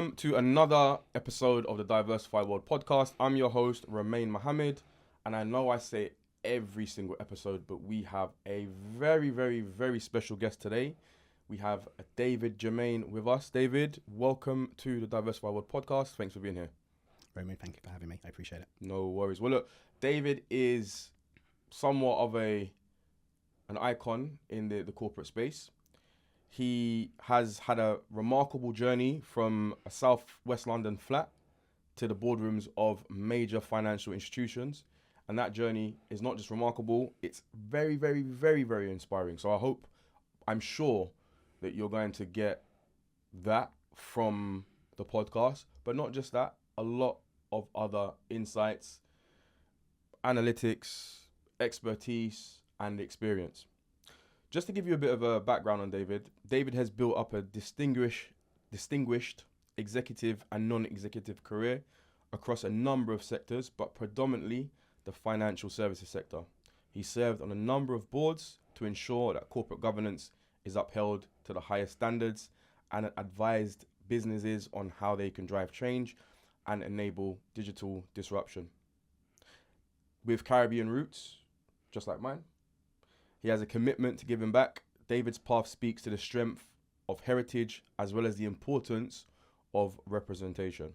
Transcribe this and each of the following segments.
welcome to another episode of the Diversify World Podcast. I'm your host, Romain Muhammad, and I know I say it every single episode, but we have a very, very, very special guest today. We have David Germain with us. David, welcome to the Diversify World Podcast. Thanks for being here. Romain, thank you for having me. I appreciate it. No worries. Well, look, David is somewhat of an icon in the corporate space. He has had a remarkable journey from a Southwest London flat to the boardrooms of major financial institutions. And that journey is not just remarkable, it's very, very, very, very inspiring. So I'm sure that you're going to get that from the podcast, but not just that, a lot of other insights, analytics, expertise, and experience. Just to give you a bit of a background on David, David has built up a distinguished executive and non-executive career across a number of sectors, but predominantly the financial services sector. He served on a number of boards to ensure that corporate governance is upheld to the highest standards and advised businesses on how they can drive change and enable digital disruption. With Caribbean roots, just like mine, he has a commitment to giving back. David's path speaks to the strength of heritage as well as the importance of representation.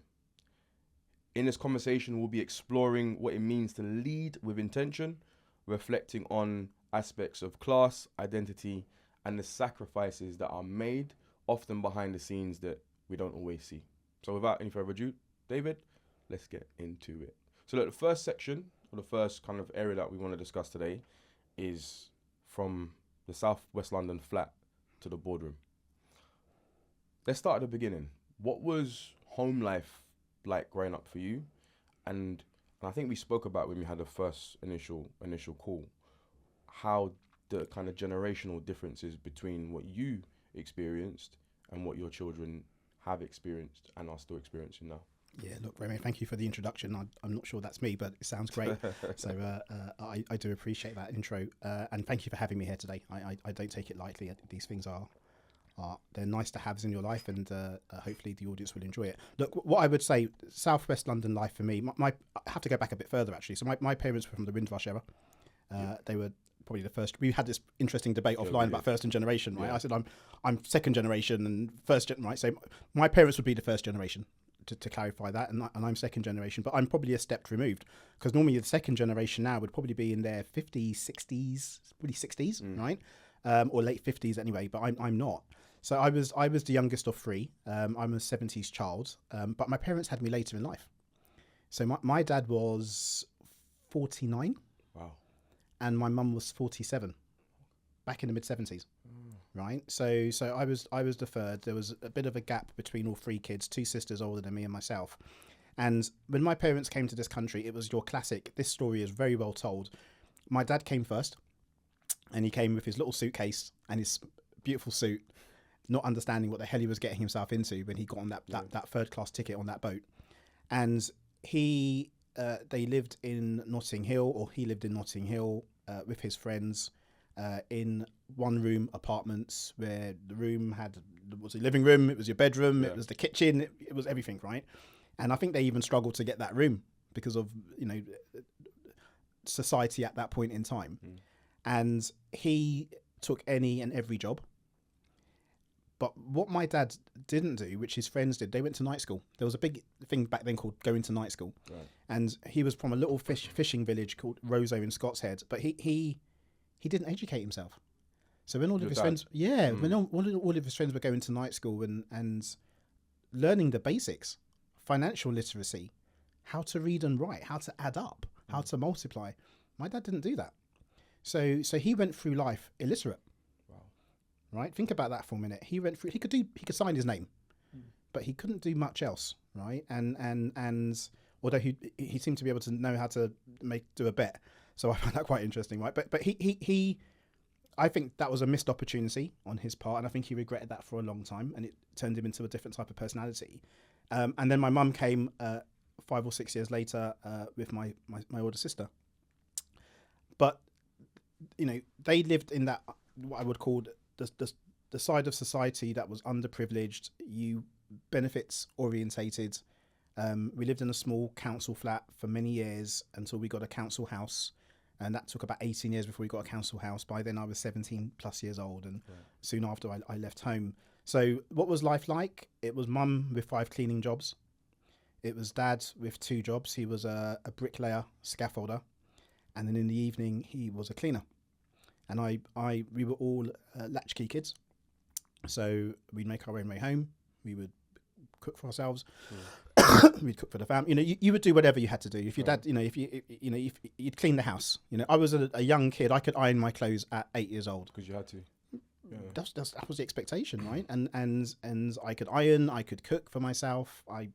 In this conversation, we'll be exploring what it means to lead with intention, reflecting on aspects of class, identity, and the sacrifices that are made, often behind the scenes that we don't always see. So without any further ado, David, let's get into it. So look, the first section, or the first kind of area that we want to discuss today is from the Southwest London flat to the boardroom. Let's start at the beginning. What was home life like growing up for you? And I think we spoke about when we had the first initial call, how the kind of generational differences between what you experienced and what your children have experienced and are still experiencing now. Yeah, look, Romain, thank you for the introduction. I'm not sure that's me, but it sounds great. So I do appreciate that intro. And thank you for having me here today. I don't take it lightly. These things they're nice to have in your life, and hopefully the audience will enjoy it. Look, what I would say, Southwest London life for me, I have to go back a bit further, actually. So my parents were from the Windrush era. They were probably the first. We had this interesting debate offline about first generation, right? Yeah. I said I'm second generation and first gen, right? So my parents would be the first generation, to clarify that, and I'm second generation, but I'm probably a step removed, because normally the second generation now would probably be in their 50s, 60s, probably 60s, right? Or late 50s anyway, but I'm not. So I was the youngest of three. I'm a 70s child, but my parents had me later in life. So my dad was 49. Wow. And my mum was 47, back in the mid 70s. Right. So I was the third. There was a bit of a gap between all three kids, two sisters older than me and myself. And when my parents came to this country, it was your classic. This story is very well told. My dad came first, and he came with his little suitcase and his beautiful suit, not understanding what the hell he was getting himself into when he got on that third class ticket on that boat. And they lived in Notting Hill, or he lived in Notting Hill with his friends. In one room apartments, where the room was a living room, it was your bedroom, it was the kitchen, it was everything, right? And I think they even struggled to get that room because of society at that point in time. And he took any and every job. But what my dad didn't do, which his friends did, they went to night school. There was a big thing back then called going to night school. Right. And he was from a little fishing village called Roseau in Scots Head, but he didn't educate himself. So when all of his friends, when all of his friends were going to night school and learning the basics, financial literacy, how to read and write, how to add up, how to multiply, my dad didn't do that. So he went through life illiterate. Wow. Right? Think about that for a minute. He could sign his name, but he couldn't do much else, right? And although he seemed to be able to know how to do a bet. So I find that quite interesting, right? But he I think that was a missed opportunity on his part, and I think he regretted that for a long time, and it turned him into a different type of personality. And then my mum came 5 or 6 years later with my older sister. But they lived in that, what I would call the side of society that was underprivileged. You benefits orientated. We lived in a small council flat for many years until we got a council house, and that took about 18 years before we got a council house. By then I was 17 plus years old, and soon after I left home. So what was life like? It was mum with 5 cleaning jobs. It was dad with 2 jobs. He was a bricklayer, scaffolder, and then in the evening he was a cleaner. And we were all latchkey kids. So we'd make our own way home. We would cook for ourselves. We'd cook for the family. You would do whatever you had to do. If your dad, if you'd clean the house. I was a young kid. I could iron my clothes at 8 years old. Because you had to. Yeah. That was the expectation, right? And I could iron. I could cook for myself. But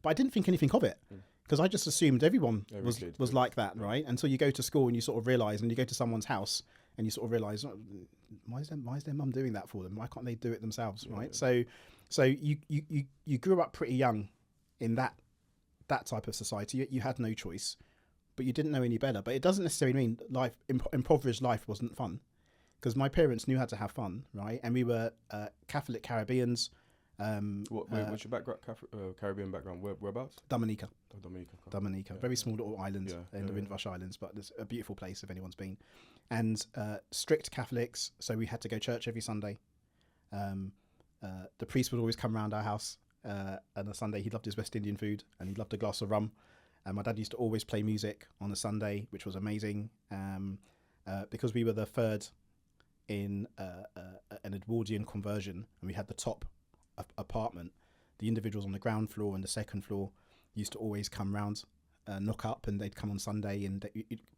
I didn't think anything of it. Because I just assumed everyone was like that, right? Until you go to school and you sort of realise, and you go to someone's house and you sort of realise, why is their mum doing that for them? Why can't they do it themselves, right? So you grew up pretty young in that type of society. You had no choice, but you didn't know any better. But it doesn't necessarily mean impoverished life wasn't fun, because my parents knew how to have fun, right? And we were Catholic Caribbeans. What's your background? Caribbean background? Whereabouts? Dominica. Dominica. Very small little island in the Windrush Islands, but it's a beautiful place if anyone's been. And strict Catholics, so we had to go to church every Sunday. The priest would always come around our house on a Sunday. He loved his West Indian food and he loved a glass of rum. And my dad used to always play music on a Sunday, which was amazing. Because we were the third in an Edwardian conversion, and we had the top apartment. The individuals on the ground floor and the second floor used to always come round, knock up, and they'd come on Sunday. And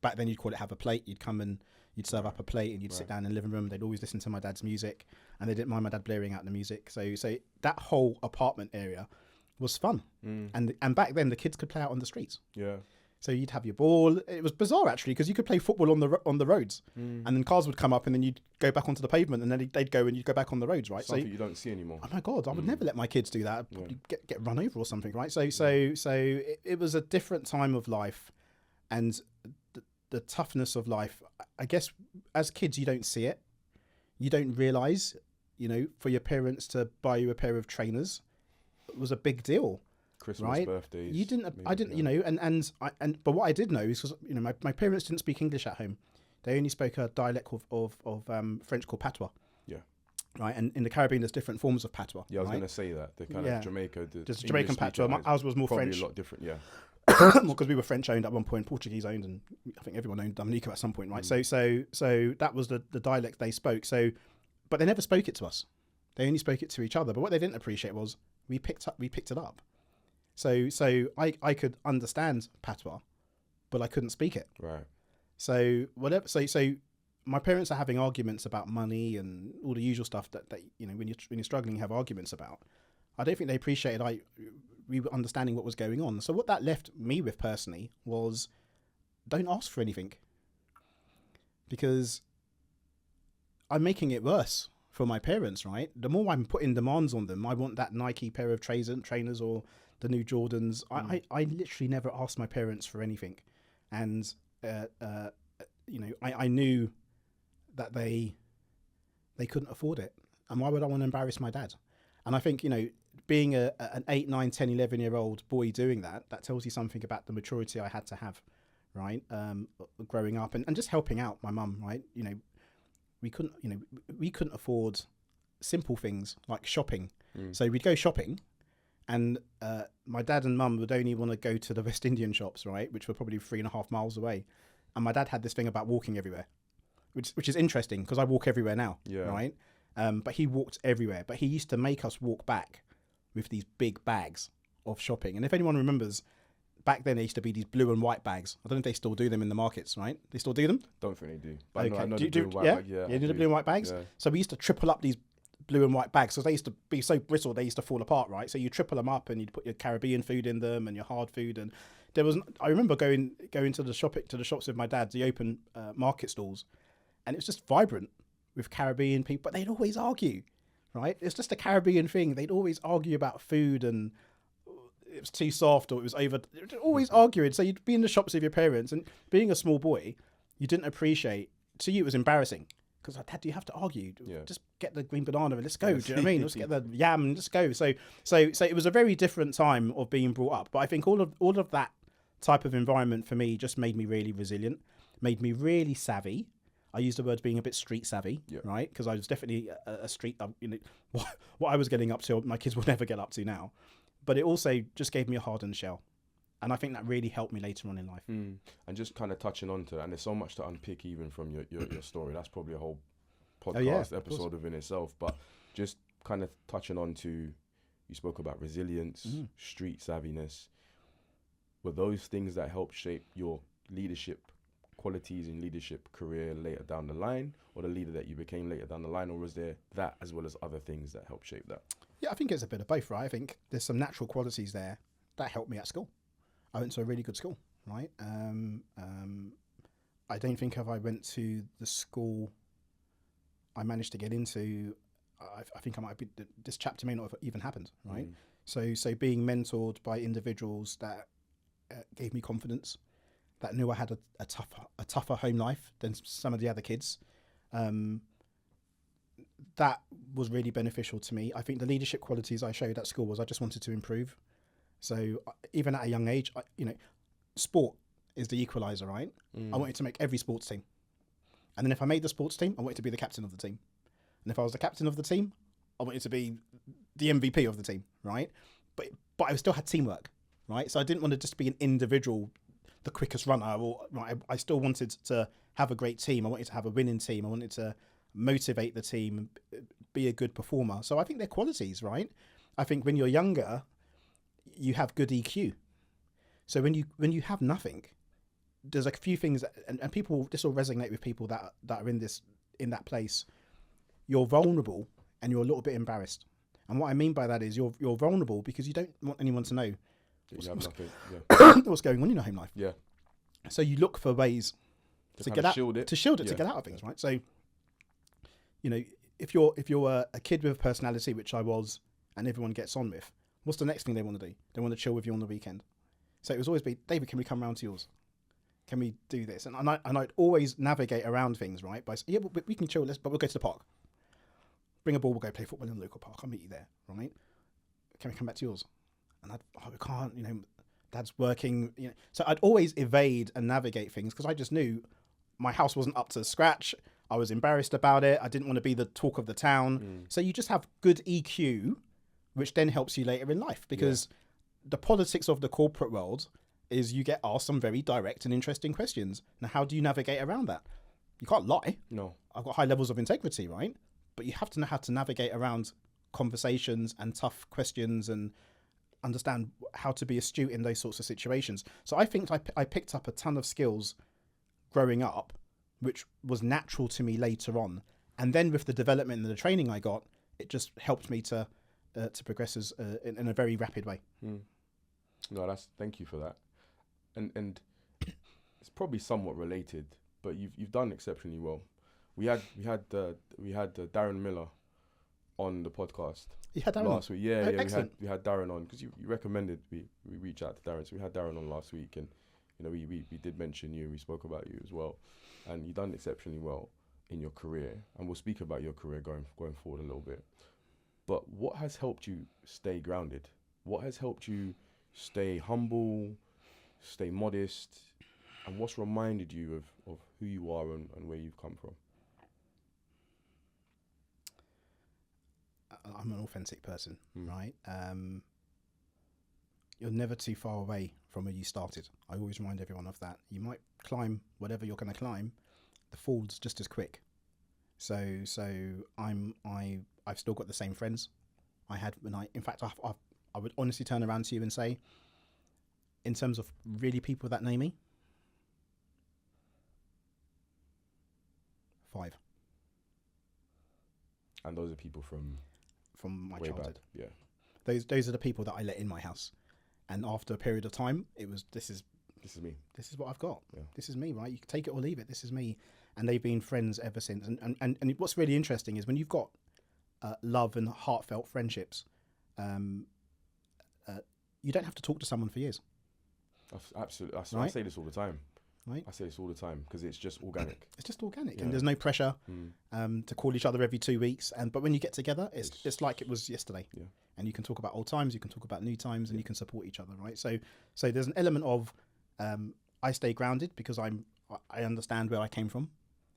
back then you'd call it have a plate. You'd come and you'd serve up a plate, and you'd sit down in the living room. They'd always listen to my dad's music, and they didn't mind my dad blaring out the music. So that whole apartment area was fun. And back then the kids could play out on the streets. Yeah. So you'd have your ball. It was bizarre actually, because you could play football on the roads, and then cars would come up, and then you'd go back onto the pavement, and then they'd go and you'd go back on the roads, right? Something you don't see anymore. Oh my God, I would never let my kids do that. I'd probably get run over or something, right? So it was a different time of life, and the toughness of life. I guess as kids you don't see it, you don't realise, for your parents to buy you a pair of trainers was a big deal. Christmas, right? Birthdays. You didn't. I didn't. But what I did know is, because my parents didn't speak English at home. They only spoke a dialect of French called patois. Yeah. Right, and in the Caribbean there's different forms of patois. Yeah, I was going to say that. The kind of Jamaica. There's Jamaican patois. Ours was more probably French. A lot different. Yeah. Because we were French owned at one point, Portuguese owned, and I think everyone owned Dominica at some point, right? So that was the dialect they spoke. But they never spoke it to us. They only spoke it to each other. But what they didn't appreciate was we picked it up. So I could understand patois, but I couldn't speak it. Right. So whatever. So my parents are having arguments about money and all the usual stuff that when you're struggling, you have arguments about. I don't think they appreciated we were understanding what was going on. So what that left me with personally was, don't ask for anything, because I'm making it worse for my parents. Right. The more I'm putting demands on them, I want that Nike pair of trainers or the new Jordans. I literally never asked my parents for anything, and I knew that they couldn't afford it, and why would I want to embarrass my dad? And I think being an 8, 9, 10, 11-year-old boy doing that tells you something about the maturity I had to have, right? Growing up and just helping out my mum, right? We couldn't afford simple things like shopping, so we'd go shopping. And my dad and mum would only want to go to the West Indian shops, right, which were probably 3.5 miles away. And my dad had this thing about walking everywhere, which is interesting because I walk everywhere now, right? But he walked everywhere. But he used to make us walk back with these big bags of shopping. And if anyone remembers, back then there used to be these blue and white bags. I don't know if they still do them in the markets, right? They still do them? Don't think they do. But okay. I know the blue and white bag, yeah. You do the blue and white bags? Yeah. So we used to triple up these blue and white bags, because they used to be so brittle they used to fall apart, right? So you triple them up and you'd put your Caribbean food in them and your hard food. And I remember going to the shops with my dad, the open market stalls, and it was just vibrant with Caribbean people, but they'd always argue, right? It's just a Caribbean thing. They'd always argue about food, and it was too soft or it was over. Always arguing. So you'd be in the shops with your parents, and being a small boy, you didn't appreciate. To you, it was embarrassing because Dad, do you have to argue? Yeah. Just get the green banana and let's go. Do you know what I mean? Let's get the yam and let's go. So it was a very different time of being brought up. But I think all of that type of environment for me just made me really resilient, made me really savvy. I use the word being a bit street savvy, right? Because I was definitely a street, what I was getting up to, my kids will never get up to now. But it also just gave me a hardened shell. And I think that really helped me later on in life. And just kind of touching on to that, and there's so much to unpick even from your story. That's probably a whole podcast episode within itself. But just kind of touching on to, you spoke about resilience, street savviness. Were those things that helped shape your leadership qualities and leadership career later down the line, or the leader that you became later down the line, or was there that as well as other things that helped shape that? Yeah, I think it's a bit of both, right? I think there's some natural qualities there that helped me at school. I went to a really good school, right? I don't think if I went to the school I managed to get into, I think I might be, this chapter may not have even happened, right? So being mentored by individuals that gave me confidence, that knew I had a tougher home life than some of the other kids, that was really beneficial to me. I think the leadership qualities I showed at school was I just wanted to improve. So even at a young age, sport is the equalizer, right? I wanted to make every sports team. And then if I made the sports team, I wanted to be the captain of the team. And if I was the captain of the team, I wanted to be the MVP of the team, right? But I still had teamwork, right? So I didn't want to just be an individual, the quickest runner. Or right, I still wanted to have a great team. I wanted to have a winning team. I wanted to motivate the team, be a good performer. So I think they're qualities, right? I think when you're younger, you have good EQ. So when you have nothing, there's a few things that, and people, this will resonate with people that are in that place. You're vulnerable and you're a little bit embarrassed. And what I mean by that is you're vulnerable because you don't want anyone to know what's going on in your home life. Yeah. So you look for ways to get out, to shield it, to get out of things, right? So, if you're a kid with a personality, which I was, and everyone gets on with, what's the next thing they want to do? They want to chill with you on the weekend. So it was always be, David, can we come round to yours? Can we do this? And I'd always navigate around things, right? By saying, yeah, we can chill, but we'll go to the park. Bring a ball, we'll go play football in the local park. I'll meet you there, right? Can we come back to yours? And we can't, Dad's working. So I'd always evade and navigate things because I just knew my house wasn't up to scratch. I was embarrassed about it. I didn't want to be the talk of the town. So you just have good EQ, which then helps you later in life because the politics of the corporate world is you get asked some very direct and interesting questions. Now, how do you navigate around that? You can't lie. No. I've got high levels of integrity, right? But you have to know how to navigate around conversations and tough questions and understand how to be astute in those sorts of situations. So I think I picked up a ton of skills growing up, which was natural to me later on. And then with the development and the training I got, it just helped me to progress in a very rapid way. No, thank you for that. And it's probably somewhat related, but you've done exceptionally well. We had Darren Miller on the podcast last week. Yeah, we had Darren on because you recommended we reach out to Darren. So we had Darren on last week, and we did mention you. We spoke about you as well, and you've done exceptionally well in your career. And we'll speak about your career going forward a little bit. But what has helped you stay grounded? What has helped you stay humble, stay modest, and what's reminded you of who you are and where you've come from? I'm an authentic person, right? You're never too far away from where you started. I always remind everyone of that. You might climb whatever you're going to climb, the fall's just as quick. So I've still got the same friends I had when I would honestly turn around to you and say, in terms of really people that know me, 5. And those are people from my childhood. Yeah. Those are the people that I let in my house. And after a period of time, it was, this is me. This is what I've got. Yeah. This is me, right? You can take it or leave it. This is me. And they've been friends ever since. And what's really interesting is when you've got love and heartfelt friendships, you don't have to talk to someone for years. Absolutely. Right? I say this all the time. right? I say this all the time because it's just organic. It's just organic, Yeah. and there's no pressure to call each other every 2 weeks. But when you get together, it's like it was yesterday. Yeah. And you can talk about old times, you can talk about new times, and you can support each other, right? So there's an element of I stay grounded because I understand where I came from,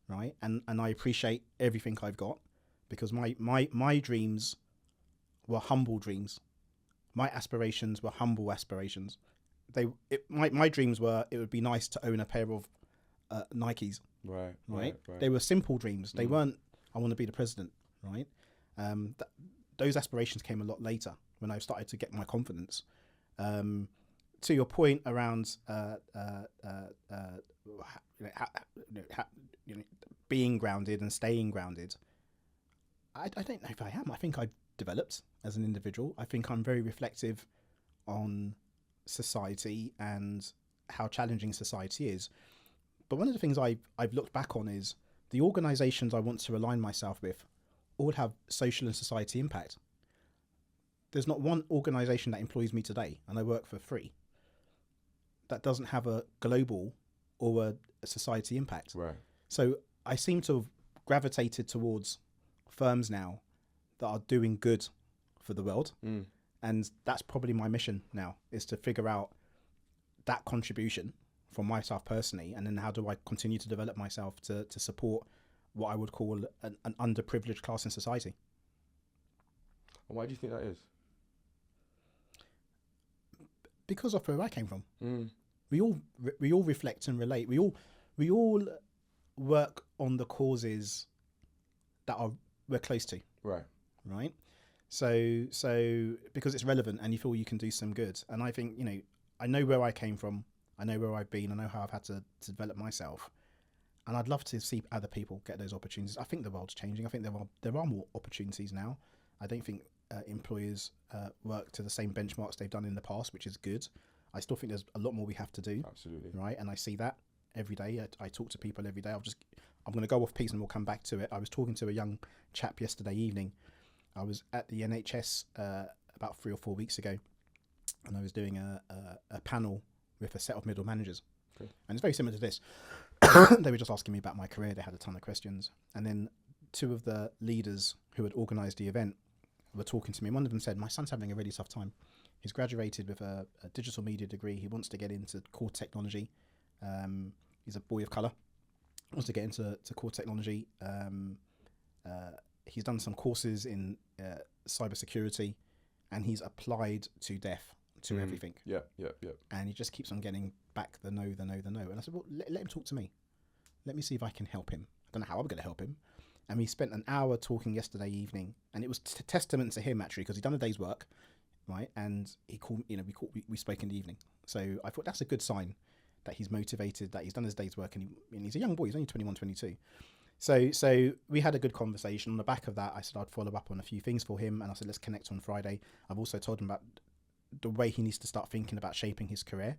right? And I appreciate everything I've got because my dreams were humble dreams. My aspirations were humble aspirations. My dreams were it would be nice to own a pair of Nikes. Right. They were simple dreams. They weren't I want to be the president, right? Those aspirations came a lot later when I started to get my confidence. To your point around being grounded and staying grounded, I don't know if I am. I think I've developed as an individual. I think I'm very reflective on society and how challenging society is. But one of the things I've looked back on is the organisations I want to align myself with all have social and society impact. There's not one organisation that employs me today, and I work for free, that doesn't have a global or a society impact. Right. So I seem to have gravitated towards firms now that are doing good for the world. And that's probably my mission now, is to figure out that contribution from myself personally, and then how do I continue to develop myself to support what I would call an underprivileged class in society. And why do you think that is? Because of where I came from. We all reflect and relate. We all work on the causes that we're close to. Right. So because it's relevant and you feel you can do some good. And I think, I know where I came from. I know where I've been. I know how I've had to develop myself. And I'd love to see other people get those opportunities. I think the world's changing. I think there are more opportunities now. I don't think employers work to the same benchmarks they've done in the past, which is good. I still think there's a lot more we have to do. Absolutely. Right. And I see that every day. I talk to people every day. I'm going to go off piece and we'll come back to it. I was talking to a young chap yesterday evening. I was at the NHS about 3 or 4 weeks ago, and I was doing a panel with a set of middle managers. Okay. And it's very similar to this. They were just asking me about my career. They had a ton of questions. And then 2 of the leaders who had organised the event were talking to me. One of them said, my son's having a really tough time. He's graduated with a digital media degree. He wants to get into core technology. He's a boy of colour. Wants to get into core technology. He's done some courses in cybersecurity, and he's applied to deaf to everything. Yeah. And he just keeps on getting back the no. And I said, well, let him talk to me. Let me see if I can help him. I don't know how I'm going to help him. And we spent an hour talking yesterday evening, and it was testament to him actually, because he'd done a day's work, right? And he called, we spoke in the evening. So I thought that's a good sign that he's motivated, that he's done his day's work, and he's a young boy. He's only 21, 22. So we had a good conversation. On the back of that, I said I'd follow up on a few things for him, and I said let's connect on Friday. I've also told him about the way he needs to start thinking about shaping his career,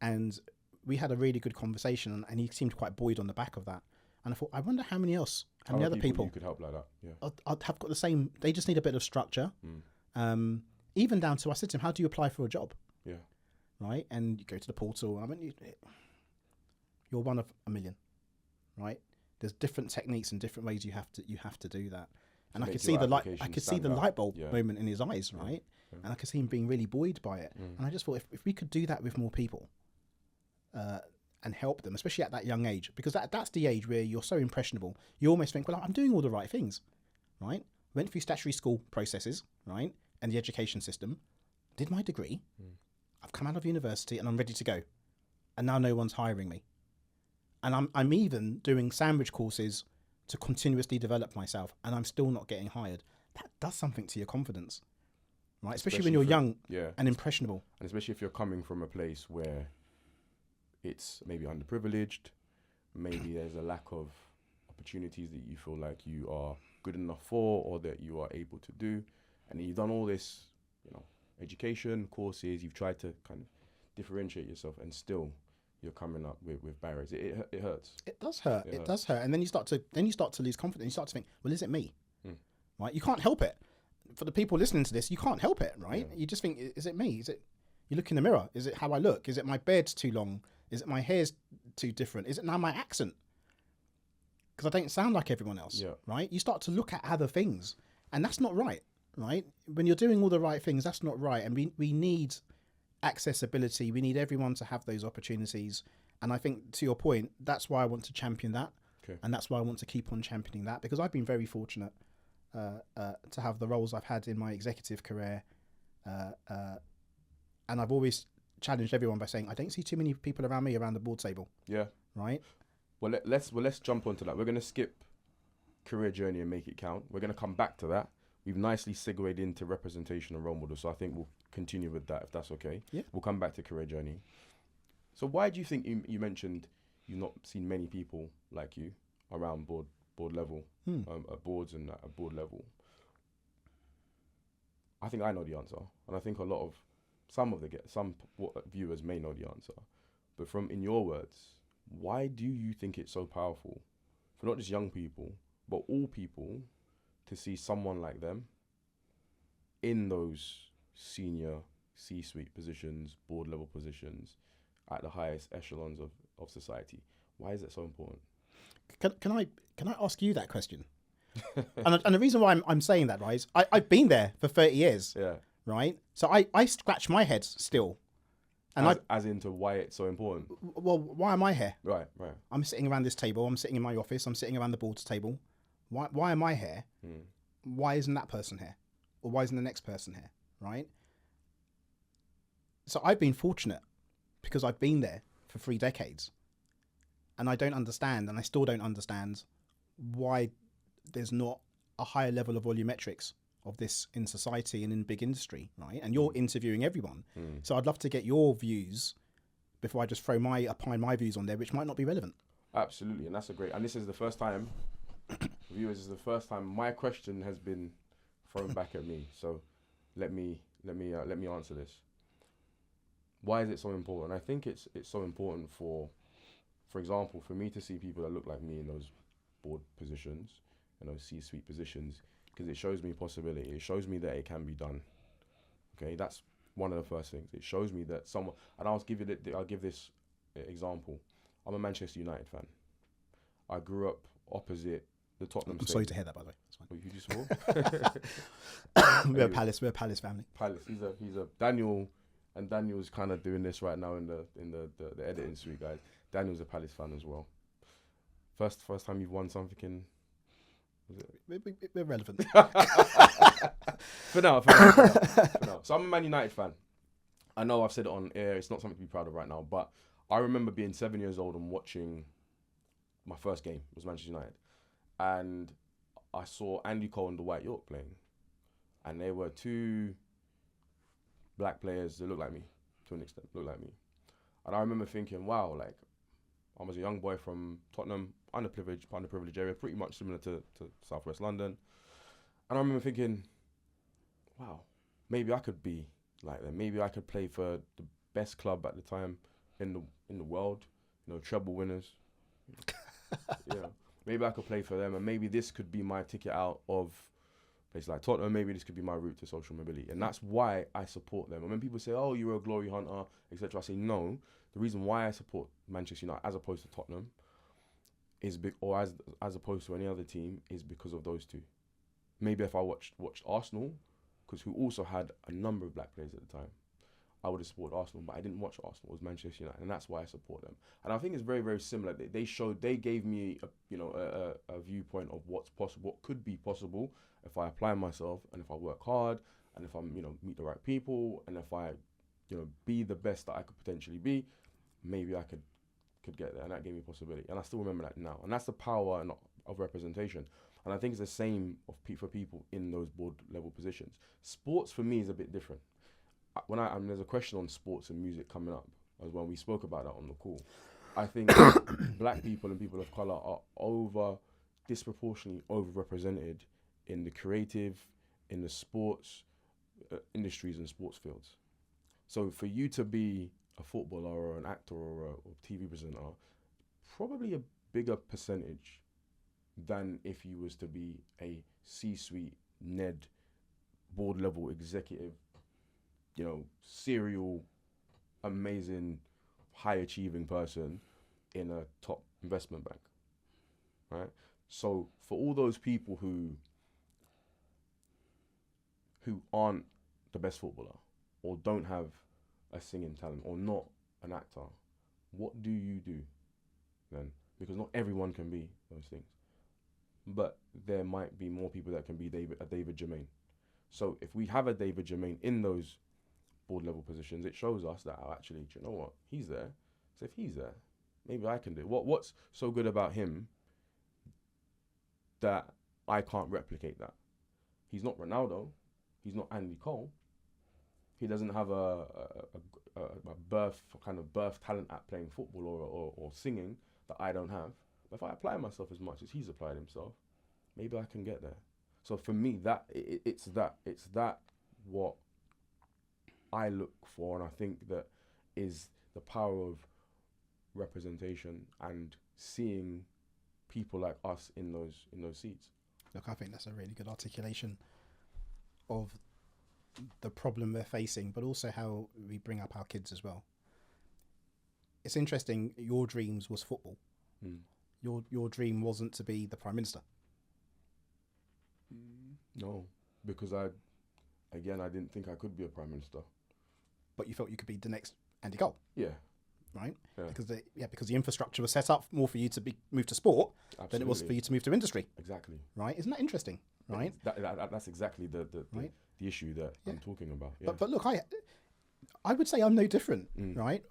and we had a really good conversation, and he seemed quite buoyed on the back of that. And I thought, I wonder how many other people you could help like that. Yeah, I'd have got the same. They just need a bit of structure. Even down to, I said to him, how do you apply for a job? Yeah, right. And you go to the portal. You're one of a million, right? There's different techniques and different ways you have to do that. And I could see the light. I could see the light bulb moment in his eyes, right? Yeah. And I could see him being really buoyed by it. And I just thought, if we could do that with more people, and help them, especially at that young age, because that's the age where you're so impressionable. You almost think, well, I'm doing all the right things, right? Went through statutory school processes, right? And the education system, did my degree. I've come out of university and I'm ready to go. And now no one's hiring me. And I'm even doing sandwich courses to continuously develop myself, and I'm still not getting hired. That does something to your confidence, right? Especially when you're young and impressionable. And especially if you're coming from a place where it's maybe underprivileged, maybe there's a lack of opportunities that you feel like you are good enough for, or that you are able to do. And you've done all this, education, courses, you've tried to kind of differentiate yourself, and still you're coming up with barriers. It hurts. It does hurt. It does hurt. And then you start to lose confidence. You start to think, well, is it me? Right? You can't help it. For the people listening to this, you can't help it, right? You just think, is it me? Is it, you look in the mirror, is it how I look? Is it my beard's too long? Is it my hair's too different? Is it now my accent? Because I don't sound like everyone else, right? You start to look at other things, and that's not right, right? When you're doing all the right things, that's not right. And we need accessibility. We need everyone to have those opportunities. And I think, to your point, that's why I want to champion that. Okay. And that's why I want to keep on championing that, because I've been very fortunate to have the roles I've had in my executive career. And I've always challenged everyone by saying, I don't see too many people around me around the board table. Yeah. Right? Well, let's jump onto that. We're going to skip career journey and make it count. We're going to come back to that. We've nicely segued into representation and role models, so I think we'll continue with that if that's okay. Yeah. We'll come back to career journey. So why do you think you mentioned you've not seen many people like you around board level, at boards and at board level? I think I know the answer, and I think some viewers may know the answer. But in your words, why do you think it's so powerful for not just young people, but all people to see someone like them in those senior C-suite positions, board level positions, at the highest echelons of society? Why is it so important? Can I ask you that question? and the reason why I'm saying that, right, is I've been there for 30 years. Yeah. Right? So I scratch my head still. And as into why it's so important. Well, why am I here? Right. I'm sitting around this table. I'm sitting in my office. I'm sitting around the board's table. Why am I here? Why isn't that person here? Or why isn't the next person here? Right? So I've been fortunate because I've been there for 3 decades. And I don't understand, and I still don't understand, why there's not a higher level of volumetrics of this in society and in big industry, right? And you're interviewing everyone. So I'd love to get your views before I just apply my views on there, which might not be relevant. Absolutely, and and this is the first time, viewers, this is the first time my question has been thrown back at me. So let me answer this. Why is it so important? I think it's so important for example, for me to see people that look like me in those board positions, in those C-suite positions, because it shows me possibility. It shows me that it can be done. Okay, that's one of the first things. It shows me that someone, and I'll give this example. I'm a Manchester United fan. I grew up opposite the Tottenham. I'm sorry to hear that, by the way. That's fine. Who do you support? We're a Palace family. Palace. He's a Daniel, and Daniel's kind of doing this right now in the editing suite, guys. Daniel's a Palace fan as well. First time you've won something in. We're relevant. For now. So I'm a Man United fan. I know I've said it on air. It's not something to be proud of right now, but I remember being 7 years old and watching my first game. It was Manchester United. And I saw Andy Cole and Dwight York playing. And they were 2 black players that looked like me, to an extent, looked like me. And I remember thinking, wow, like, I was a young boy from Tottenham, underprivileged area, pretty much similar to Southwest London. And I remember thinking, wow, maybe I could be like them. Maybe I could play for the best club at the time in the world, treble winners. Maybe I could play for them, and maybe this could be my ticket out of places like Tottenham. Maybe this could be my route to social mobility, and that's why I support them. And when people say, "Oh, you're a glory hunter," etc., I say no. The reason why I support Manchester United as opposed to Tottenham or as opposed to any other team is because of those two. Maybe if I watched Arsenal, because who also had a number of black players at the time, I would have supported Arsenal, but I didn't watch Arsenal. It was Manchester United, and that's why I support them. And I think it's very, very similar. They gave me a viewpoint of what's possible, what could be possible if I apply myself and if I work hard and if I meet the right people and if I be the best that I could potentially be. Maybe I could get there, and that gave me a possibility. And I still remember that now. And that's the power of representation. And I think it's the same for people in those board level positions. Sports for me is a bit different. There's a question on sports and music coming up as well. We spoke about that on the call. I think black people and people of color are disproportionately overrepresented in the creative, in the sports industries and sports fields. So for you to be a footballer or an actor or a TV presenter, probably a bigger percentage than if you was to be a C-suite, NED, board level executive, serial, amazing high achieving person in a top investment bank, right? So for all those people who aren't the best footballer, or don't have a singing talent, or not an actor, what do you do then? Because not everyone can be those things, but there might be more people that can be a David Germain. So if we have a David Germain in those board level positions, it shows us that, actually, do you know what? He's there. So if he's there, maybe I can do it. What's so good about him that I can't replicate that? He's not Ronaldo. He's not Andy Cole. He doesn't have a birth talent at playing football or singing that I don't have. But if I apply myself as much as he's applied himself, maybe I can get there. So for me, it's that what I look for, and I think that is the power of representation and seeing people like us in those seats. Look, I think that's a really good articulation of the problem we're facing, but also how we bring up our kids as well. It's interesting, your dreams was football. Your dream wasn't to be the Prime Minister. No, because I didn't think I could be a Prime Minister. But you felt you could be the next Andy Cole. Yeah. Right? Yeah. Because the infrastructure was set up more for you to move to sport than it was for you to move to industry. Exactly. Right? Isn't that interesting? Right? That's exactly the issue that I'm talking about. Yeah. But look, I would say I'm no different, right?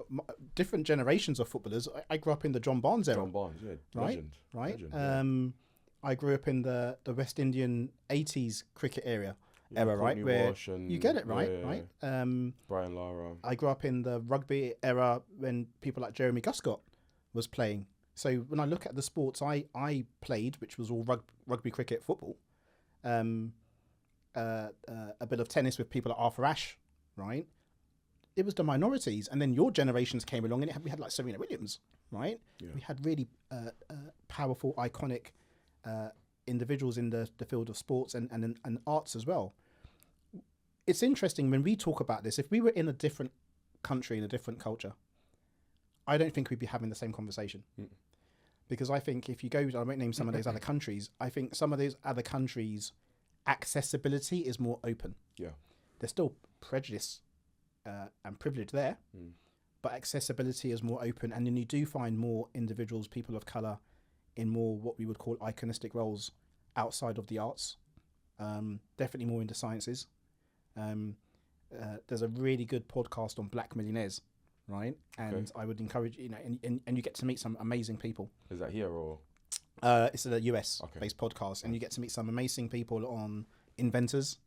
Different generations of footballers. I grew up in the John Barnes era. John Barnes, yeah, right? Legend, yeah. I grew up in the West Indian 80s cricket era, right? Where you get it, right? Yeah. Right. Brian Lara. I grew up in the rugby era when people like Jeremy Guscott was playing. So when I look at the sports I played, which was all rugby, cricket, football, a bit of tennis with people like Arthur Ashe, right? It was the minorities, and then your generations came along, and we had like Serena Williams, right? Yeah. We had really powerful, iconic individuals in the field of sports and arts as well. It's interesting when we talk about this. If we were in a different country, in a different culture, I don't think we'd be having the same conversation. Because I think if you go, I won't name some of those other countries, I think some of those other countries, accessibility is more open. Yeah. There's still prejudice and privilege there, but accessibility is more open, and then you do find more individuals, people of colour, in more what we would call iconistic roles outside of the arts. Definitely more in the sciences. There's a really good podcast on Black millionaires, right? And I would encourage, and you get to meet some amazing people. Is that here or? It's a US based podcast, and you get to meet some amazing people on inventors.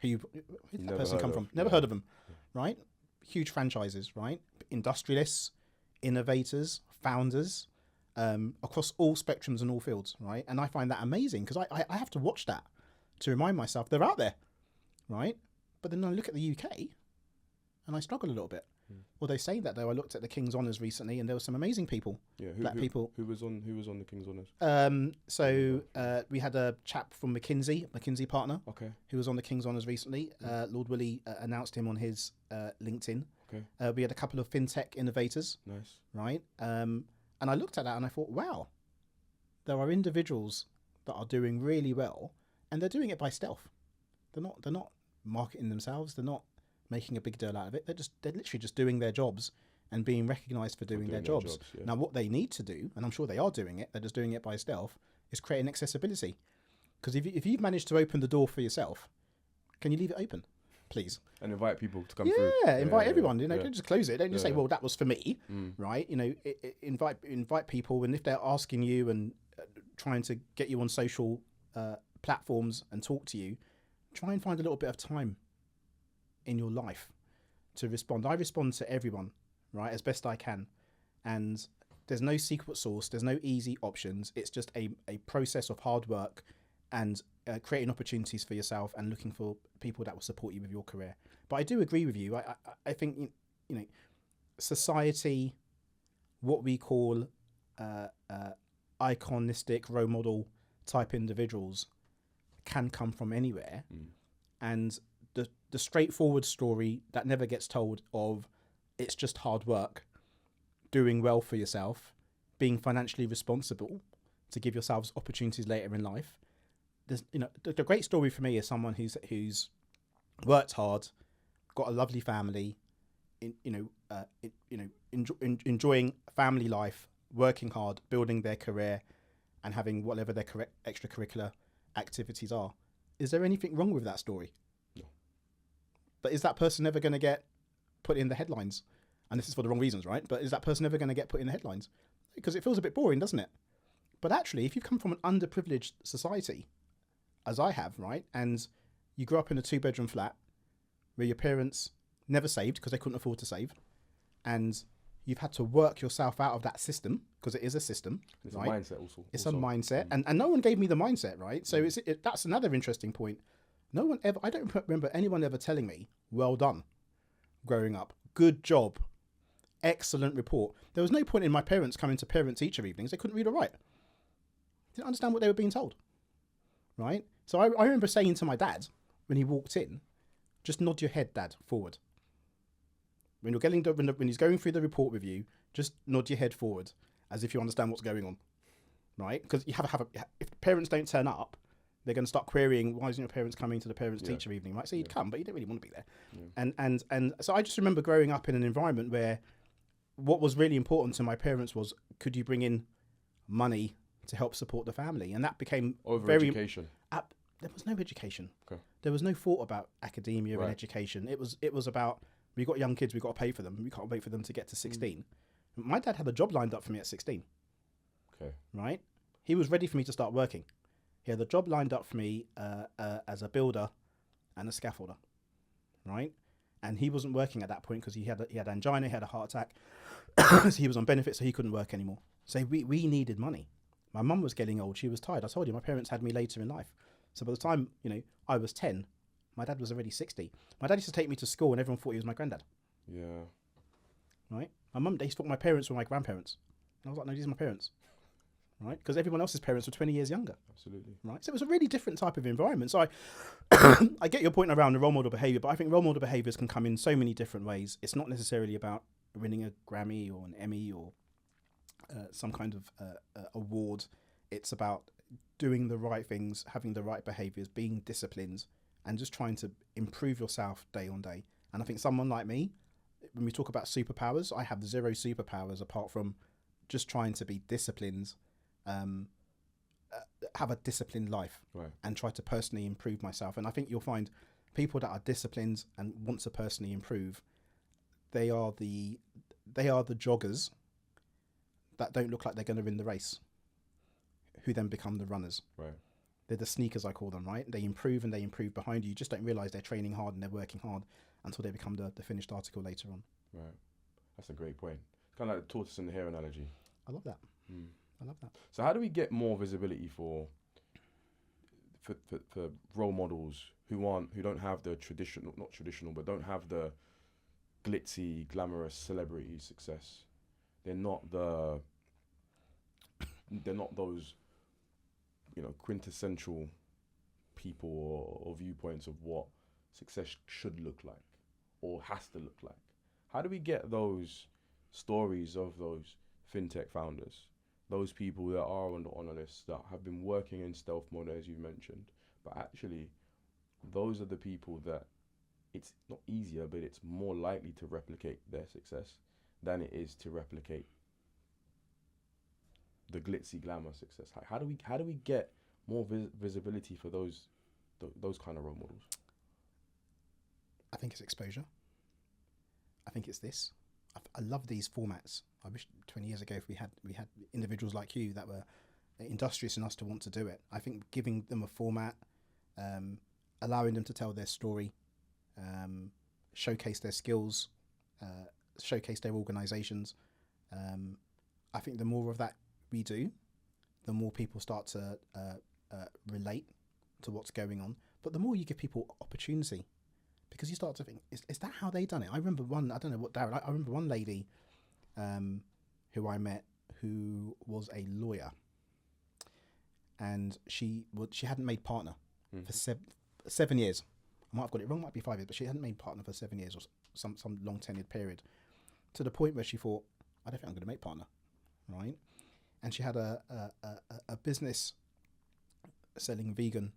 Who'd that person come from? Never heard of them, right? Huge franchises, right? Industrialists, innovators, founders, across all spectrums and all fields, right? And I find that amazing because I have to watch that to remind myself they're out there, right? But then I look at the UK and I struggle a little bit. Although saying that though, I looked at the King's Honours recently, and there were some amazing people. Yeah, black people. Who was on the King's Honours? We had a chap from McKinsey partner. Okay. Who was on the King's Honours recently. Lord Willie announced him on his LinkedIn. Okay. We had a couple of fintech innovators. Nice. Right. And I looked at that and I thought, wow, there are individuals that are doing really well, and they're doing it by stealth. They're not marketing themselves. They're not making a big deal out of it. They're literally just doing their jobs and being recognised for doing their jobs. Yeah. Now, what they need to do, and I'm sure they are doing it, they're just doing it by stealth, is creating accessibility. Because if you've managed to open the door for yourself, can you leave it open, please? And invite people to come through. Yeah, invite everyone. Don't just close it. Don't just say, well, that was for me, right? Invite people, and if they're asking you and trying to get you on social platforms and talk to you, try and find a little bit of time in your life to respond. I respond to everyone, right, as best I can, and there's no secret sauce, there's no easy options. It's just a process of hard work and creating opportunities for yourself and looking for people that will support you with your career. But I do agree with you. I think society, what we call iconistic role model type individuals, can come from anywhere, and the straightforward story that never gets told of it's just hard work doing well for yourself, being financially responsible to give yourselves opportunities later in life. There's, the great story for me is someone who's worked hard, got a lovely family, enjoying family life, working hard, building their career, and having whatever their extracurricular activities are. Is there anything wrong with that story? No. But is that person ever going to get put in the headlines? And this is for the wrong reasons, right? But is that person ever going to get put in the headlines? Because it feels a bit boring, doesn't it? But actually, if you've come from an underprivileged society, as I have, right, and you grew up in a 2-bedroom flat where your parents never saved because they couldn't afford to save, and you've had to work yourself out of that system, because it is a system. It's right? a mindset also. It's a mindset. And no one gave me the mindset, right? So that's another interesting point. No one ever, I don't remember anyone ever telling me, well done, growing up. Good job. Excellent report. There was no point in my parents coming to parent-teacher evenings. They couldn't read or write. Didn't understand what they were being told, right? So I remember saying to my dad when he walked in, just nod your head, Dad, forward. When he's going through the report with you, just nod your head forward as if you understand what's going on, right? Because you if parents don't turn up, they're going to start querying, why isn't your parents coming to the parents-teacher evening, right? So you'd come, but you don't really want to be there. Yeah. And so I just remember growing up in an environment where what was really important to my parents was, could you bring in money to help support the family? And that became education. There was no education. Okay. There was no thought about academia and education. It was about, we got young kids, we got to pay for them. We can't wait for them to get to 16. My dad had a job lined up for me at 16. Okay. Right? He was ready for me to start working. He had a job lined up for me as a builder and a scaffolder. Right? And he wasn't working at that point because he had angina, he had a heart attack. So he was on benefits, so he couldn't work anymore. So we needed money. My mum was getting old. She was tired. I told you, my parents had me later in life. So by the time, I was 10, my dad was already 60. My dad used to take me to school and everyone thought he was my granddad. Yeah. Right? They thought my parents were my grandparents. And I was like, no, these are my parents. Right? Because everyone else's parents were 20 years younger. Absolutely. Right? So it was a really different type of environment. So I get your point around the role model behaviour, but I think role model behaviours can come in so many different ways. It's not necessarily about winning a Grammy or an Emmy or some kind of award. It's about doing the right things, having the right behaviours, being disciplined, and just trying to improve yourself day on day. And I think someone like me, when we talk about superpowers, I have 0 superpowers apart from just trying to be disciplined, have a disciplined life, and try to personally improve myself. And I think you'll find people that are disciplined and want to personally improve, they are the joggers that don't look like they're going to win the race, who then become the runners. Right. They're the sneakers, I call them, right? They improve and they improve behind you. You just don't realise they're training hard and they're working hard until they become the finished article later on. Right. That's a great point. Kind of like the tortoise and the hare analogy. I love that. I love that. So how do we get more visibility for role models who don't have the not don't have the glitzy, glamorous celebrity success? They're not those, quintessential people or viewpoints of what success should look like or has to look like. How do we get those stories of those fintech founders, those people that are on the honor list, that have been working in stealth mode, as you mentioned, but actually those are the people that it's not easier, but it's more likely to replicate their success than it is to replicate the glitzy glamour success? How do we get more visibility for those kind of role models? I think it's exposure. I think it's this. I love these formats. I wish 20 years ago if we had individuals like you that were industrious enough to want to do it. I think giving them a format, allowing them to tell their story, showcase their skills, showcase their organisations. I think the more of that we do, the more people start to relate to what's going on. But the more you give people opportunity, because you start to think, is that how they done it? I remember one, I don't know what Darren, I remember one lady who I met who was a lawyer, and she hadn't made partner for 7 years. I might have got it wrong, might be 5 years, but she hadn't made partner for 7 years or some long tenured period, to the point where she thought, I don't think I'm going to make partner, right? And she had a business selling vegan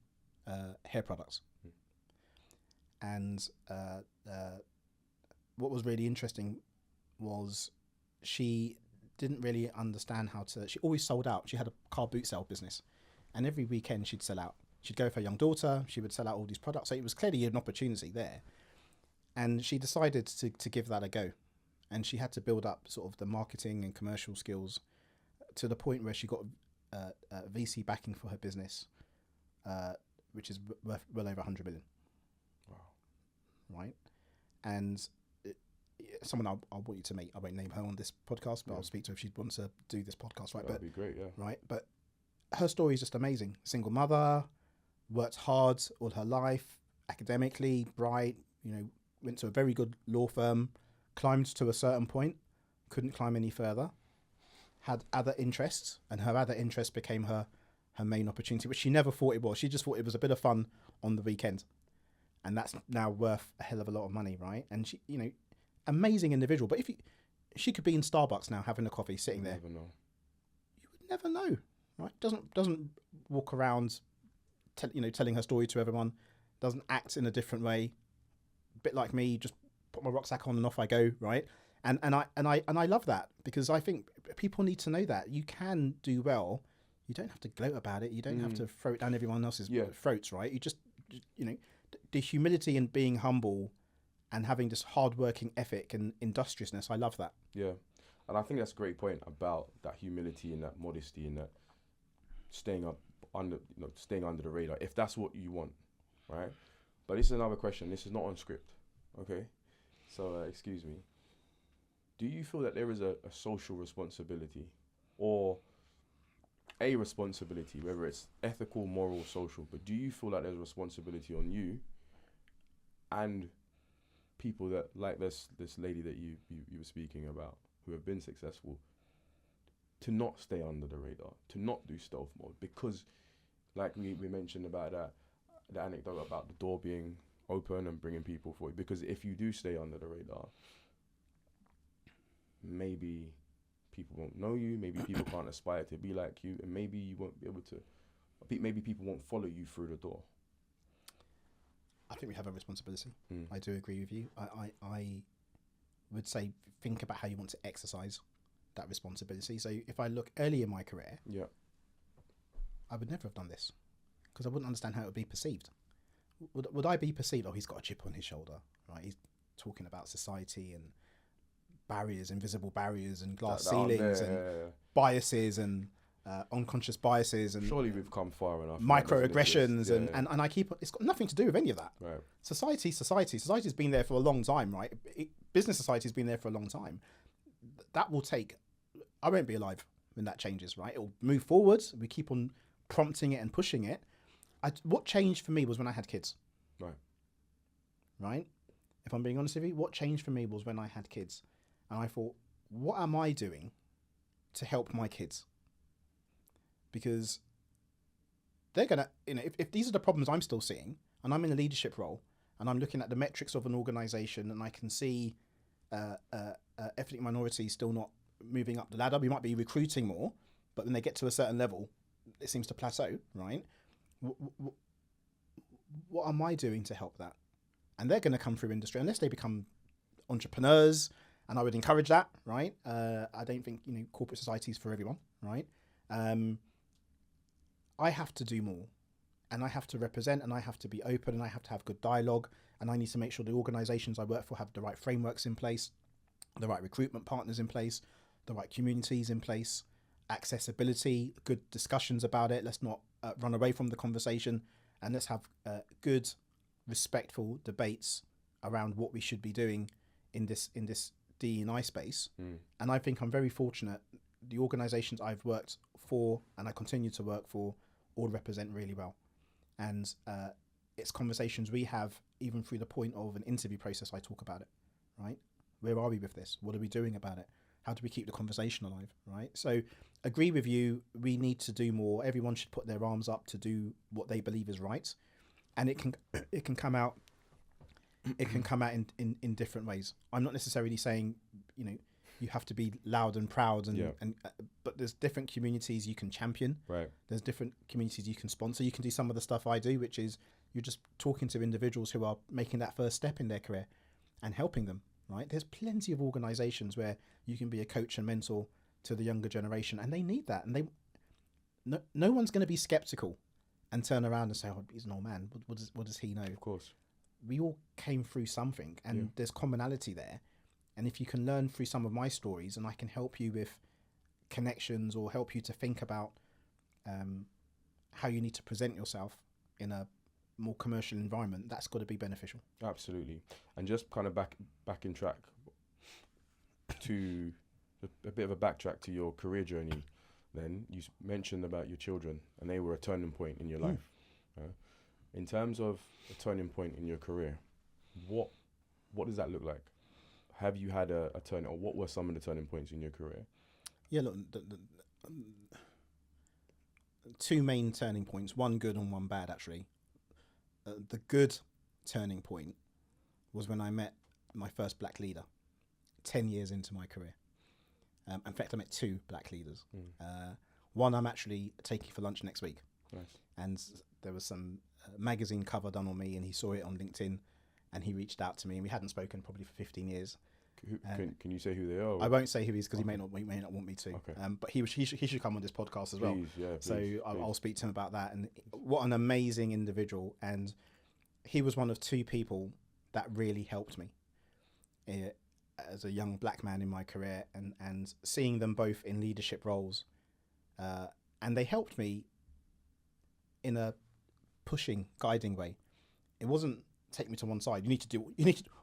hair products. And what was really interesting was she didn't really understand how to. She always sold out. She had a car boot sale business, and every weekend she'd sell out. She'd go for her young daughter. She would sell out all these products. So it was clearly an opportunity there, and she decided to give that a go. And she had to build up sort of the marketing and commercial skills to the point where she got VC backing for her business, which is worth well over 100 million. Wow. Right, and someone I want you to meet. I won't name her on this podcast, but I'll speak to her if she wants to do this podcast. Right, that'd be great. Yeah. Right, but her story is just amazing. Single mother, worked hard all her life, academically bright. Went to a very good law firm, climbed to a certain point, couldn't climb any further. Had other interests, and her other interest became her main opportunity, which she never thought it was. She just thought it was a bit of fun on the weekend, and that's now worth a hell of a lot of money, right? And she, amazing individual. But she could be in Starbucks now having a coffee, sitting there. Never know. You would never know, right? Doesn't walk around, telling her story to everyone. Doesn't act in a different way. A bit like me, just put my rucksack on and off I go, right? And I love that, because I think people need to know that you can do well. You don't have to gloat about it. You don't have to throw it down everyone else's throats, right? You just, the humility and being humble and having this hard-working ethic and industriousness. I love that. Yeah. And I think that's a great point about that humility and that modesty and that staying under the radar, if that's what you want, right? But this is another question. This is not on script, okay? So, excuse me. Do you feel that there is a social responsibility, or a responsibility, whether it's ethical, moral, social, but do you feel like there's a responsibility on you and people that, like this lady that you were speaking about, who have been successful, to not stay under the radar, to not do stealth mode? Because like we mentioned about the anecdote about the door being open and bringing people forward, because if you do stay under the radar, maybe people won't know you, maybe people can't aspire to be like you, and maybe you won't be able to, maybe people won't follow you through the door. I think we have a responsibility. I do agree with you. I would say think about how you want to exercise that responsibility. So if I look early in my career, I would never have done this, because I wouldn't understand how it would be perceived. Would I be perceived, oh, he's got a chip on his shoulder, right? He's talking about society and barriers, invisible barriers and glass ceilings and biases and unconscious biases, and surely we've come far enough. Microaggressions and I keep, it's got nothing to do with any of that. Right. Society's been there for a long time, right? Business society's been there for a long time. That will take, I won't be alive when that changes, right? It'll move forward. We keep on prompting it and pushing it. What changed for me was when I had kids. Right? If I'm being honest with you, what changed for me was when I had kids. And I thought, what am I doing to help my kids? Because they're going to, if these are the problems I'm still seeing, and I'm in a leadership role, and I'm looking at the metrics of an organization, and I can see ethnic minorities still not moving up the ladder. We might be recruiting more, but when they get to a certain level, it seems to plateau, right? What am I doing to help that? And they're going to come through industry unless they become entrepreneurs, and I would encourage that, right? I don't think corporate society is for everyone, right? I have to do more, and I have to represent, and I have to be open, and I have to have good dialogue, and I need to make sure the organisations I work for have the right frameworks in place, the right recruitment partners in place, the right communities in place, accessibility, good discussions about it. Let's not run away from the conversation, and let's have good, respectful debates around what we should be doing in this D&I space. And I think I'm very fortunate. The organisations I've worked for and I continue to work for all represent really well. And it's conversations we have even through the point of an interview process. I talk about it, right? Where are we with this? What are we doing about it? How do we keep the conversation alive, right? So agree with you. We need to do more. Everyone should put their arms up to do what they believe is right. And it can come out in different ways. I'm not necessarily saying, you have to be loud and proud, and, Yeah. but there's different communities you can champion. Right. There's different communities you can sponsor. You can do some of the stuff I do, which is you're just talking to individuals who are making that first step in their career and helping them, right? There's plenty of organizations where you can be a coach and mentor to the younger generation, and they need that. And no one's going to be skeptical and turn around and say, oh, he's an old man. What does he know? Of course. We all came through something, and there's commonality there. And if you can learn through some of my stories, and I can help you with connections or help you to think about how you need to present yourself in a more commercial environment, that's got to be beneficial. Absolutely. And just kind of back in track to a bit of a backtrack to your career journey. Then you mentioned about your children, and they were a turning point in your life. In terms of a turning point in your career, what does that look like? Have you had a turn, or what were some of the turning points in your career? Yeah, look, the two main turning points, one good and one bad, actually. The good turning point was when I met my first black leader 10 years into my career. In fact, I met two black leaders. One I'm actually taking for lunch next week. Nice. And there was some magazine cover done on me, and he saw it on LinkedIn, and he reached out to me, and we hadn't spoken probably for 15 years. Can you say who they are? I won't say who he is because he may not want me to. Okay. But he should come on this podcast as well. Please, yeah, please, so I'll speak to him about that. And what an amazing individual. And he was one of two people that really helped me as a young black man in my career, and seeing them both in leadership roles. And they helped me in a pushing, guiding way. It wasn't take me to one side.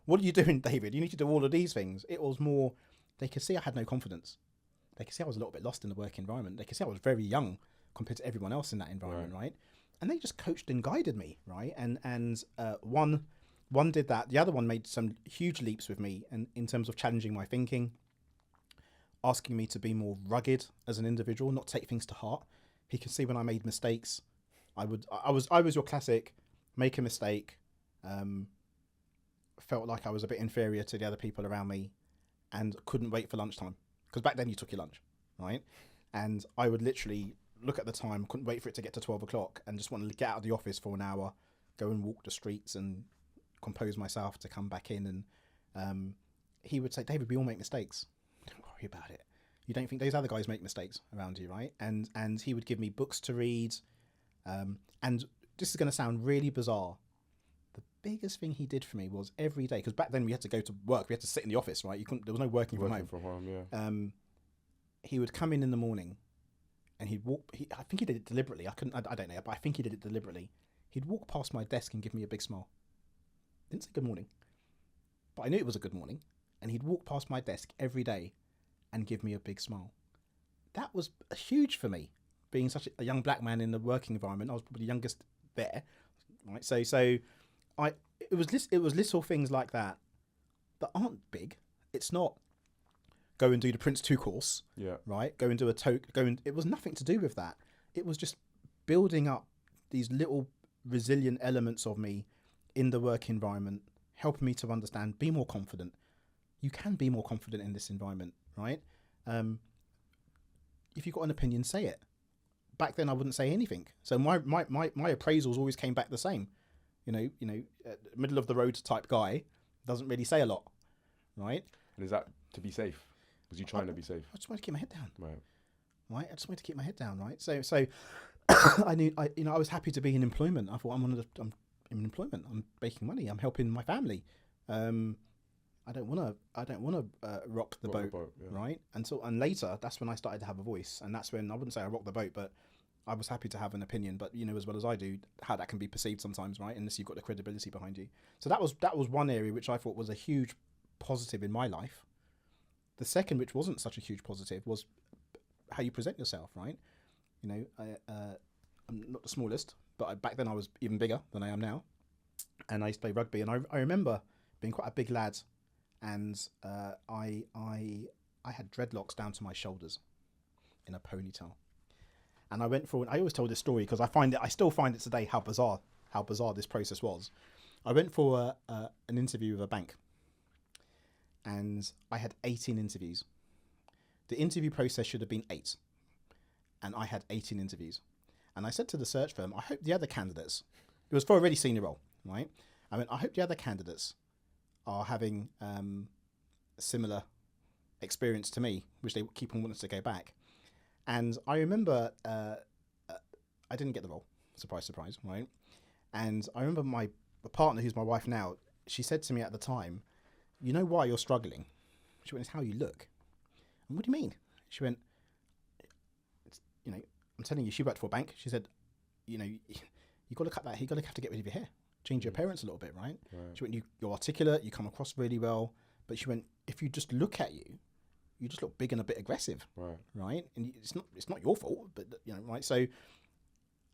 What are you doing, David? You need to do all of these things. It was more, they could see I had no confidence. They could see I was a little bit lost in the work environment. They could see I was very young compared to everyone else in that environment, right? And they just coached and guided me, right? And one did that. The other one made some huge leaps with me, and in terms of challenging my thinking, asking me to be more rugged as an individual, not take things to heart. He could see when I made mistakes. I was your classic, make a mistake, felt like I was a bit inferior to the other people around me, and couldn't wait for lunchtime, because back then you took your lunch, right? And I would literally look at the time, couldn't wait for it to get to 12 o'clock, and just wanted to get out of the office for an hour, go and walk the streets and compose myself to come back in. And he would say, David, we all make mistakes. Don't worry about it. You don't think those other guys make mistakes around you, right? And he would give me books to read. And this is going to sound really bizarre. The biggest thing he did for me was every day, because back then we had to go to work, we had to sit in the office, right? There was no working from home. Yeah. He would come in the morning, and he'd walk. I think he did it deliberately. I don't know, but I think he did it deliberately. He'd walk past my desk and give me a big smile. Didn't say good morning, but I knew it was a good morning. And he'd walk past my desk every day and give me a big smile. That was huge for me, being such a young black man in the working environment. I was probably the youngest there, right? So it was little things like that aren't big. It's not go and do the Prince 2 course, right? Go and do it was nothing to do with that. It was just building up these little resilient elements of me in the work environment, helping me to understand, be more confident. You can be more confident in this environment, right? If you've got an opinion, say it. Back then I wouldn't say anything. So my appraisals always came back the same. Middle of the road type guy doesn't really say a lot, right? And is that to be safe? Was you trying to be safe? I just wanted to keep my head down. Right. I just wanted to keep my head down, right? So I was happy to be in employment. I thought I'm in employment. I'm making money. I'm helping my family. I don't want to rock the boat, right? And later, that's when I started to have a voice, and that's when I wouldn't say I rocked the boat, but I was happy to have an opinion. But as well as I do, how that can be perceived sometimes, right? Unless you've got the credibility behind you. So that was one area which I thought was a huge positive in my life. The second, which wasn't such a huge positive, was how you present yourself, right? I'm not the smallest, but back then I was even bigger than I am now, and I used to play rugby, and I remember being quite a big lad. And I had dreadlocks down to my shoulders in a ponytail. And I always tell this story because I still find it today how bizarre this process was. I went for an interview with a bank, and I had 18 interviews The interview process should have been 8. And I had 18 interviews. And I said to the search firm, I hope the other candidates, it was for a really senior role, right? I hope the other candidates are having similar experience to me, which they keep on wanting to go back. And I remember I didn't get the role. Surprise, surprise, right? And I remember my partner, who's my wife now, she said to me at the time, you know why you're struggling? She went, it's how you look. And what do you mean? She went, I'm telling you, she worked for a bank. She said, you got to cut that. You got to have to get rid of your hair, change your appearance a little bit, right? She went, you're articulate, you come across really well. But she went, if you just look at you, you just look big and a bit aggressive, right? And it's not your fault, but right? So,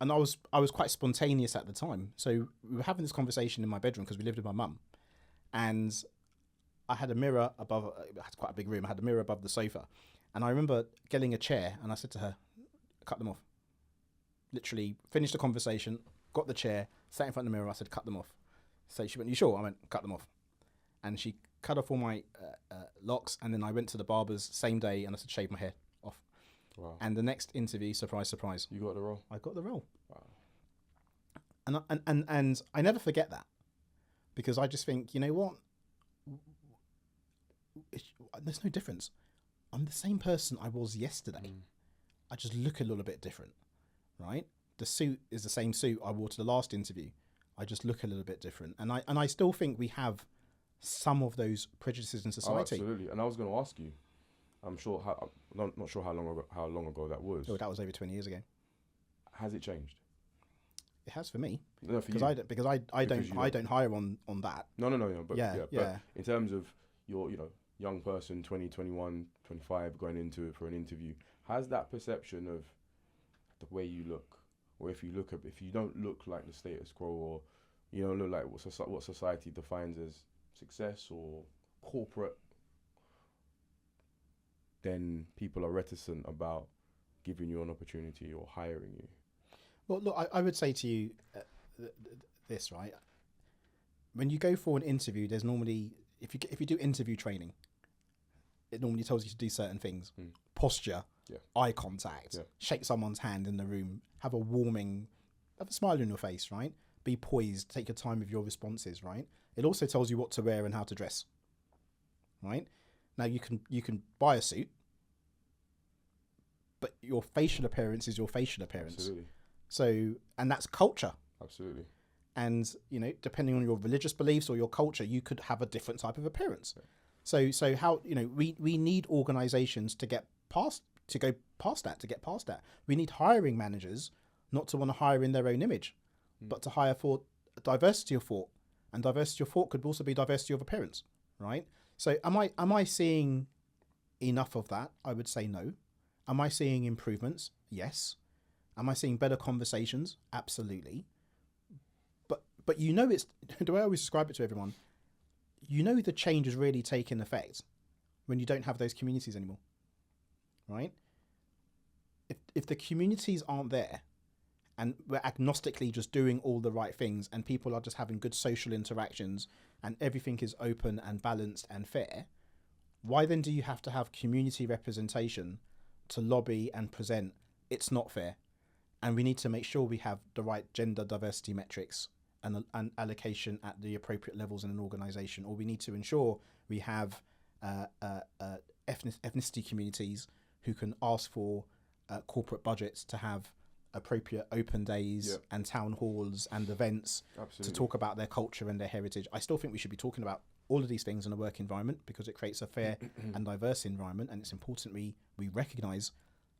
and I was quite spontaneous at the time. So we were having this conversation in my bedroom because we lived with my mum, and I had a mirror above. I had quite a big room. I had a mirror above the sofa, and I remember getting a chair, and I said to her, "Cut them off." Literally finished the conversation, got the chair, sat in front of the mirror. I said, "Cut them off." So she went, "You sure?" I went, "Cut them off," and she cut off all my locks, and then I went to the barber's same day, and I said, "Shave my hair off." Wow. And the next interview, surprise, surprise, You got the role. I got the role. Wow. And I never forget that, because I just think, you know what? There's no difference. I'm the same person I was yesterday. I just look a little bit different, right? The suit is the same suit I wore to the last interview. I just look a little bit different. And I still think we have some of those prejudices in society. Oh, absolutely. And I was going to ask you, I'm not sure how long ago that was. Oh, that was over 20 years ago. Has it changed? It has for me. No, for because you. I don't hire on that. No. But yeah. But in terms of your, young person, 20, 21, 25, going into it for an interview, has that perception of the way you look, or if you don't look like the status quo, or you don't look like what society defines as success or corporate, then people are reticent about giving you an opportunity or hiring you? Well, look, I would say to you this, right? When you go for an interview, there's normally, if you do interview training, it normally tells you to do certain things. Posture, eye contact, shake someone's hand in the room, have a smile on your face, right? Be poised, take your time with your responses, right? It also tells you what to wear and how to dress, right? Now you can buy a suit, but your facial appearance is your facial appearance. Absolutely. So, and that's culture. Absolutely. And, depending on your religious beliefs or your culture, you could have a different type of appearance. Yeah. So how, we need organizations to get past that. We need hiring managers not to want to hire in their own image, but to hire for diversity of thought. And diversity of thought could also be diversity of appearance, right? So am I seeing enough of that? I would say no. Am I seeing improvements? Yes. Am I seeing better conversations? Absolutely. But it's the way I always describe it to everyone, the change is really taking effect when you don't have those communities anymore, right? If the communities aren't there, and we're agnostically just doing all the right things, and people are just having good social interactions, and everything is open and balanced and fair, why then do you have to have community representation to lobby and present it's not fair? And we need to make sure we have the right gender diversity metrics and allocation at the appropriate levels in an organisation, or we need to ensure we have ethnicity communities who can ask for corporate budgets to have appropriate open days and town halls and events to talk about their culture and their heritage. I still think we should be talking about all of these things in a work environment, because it creates a fair and diverse environment, and it's important we recognise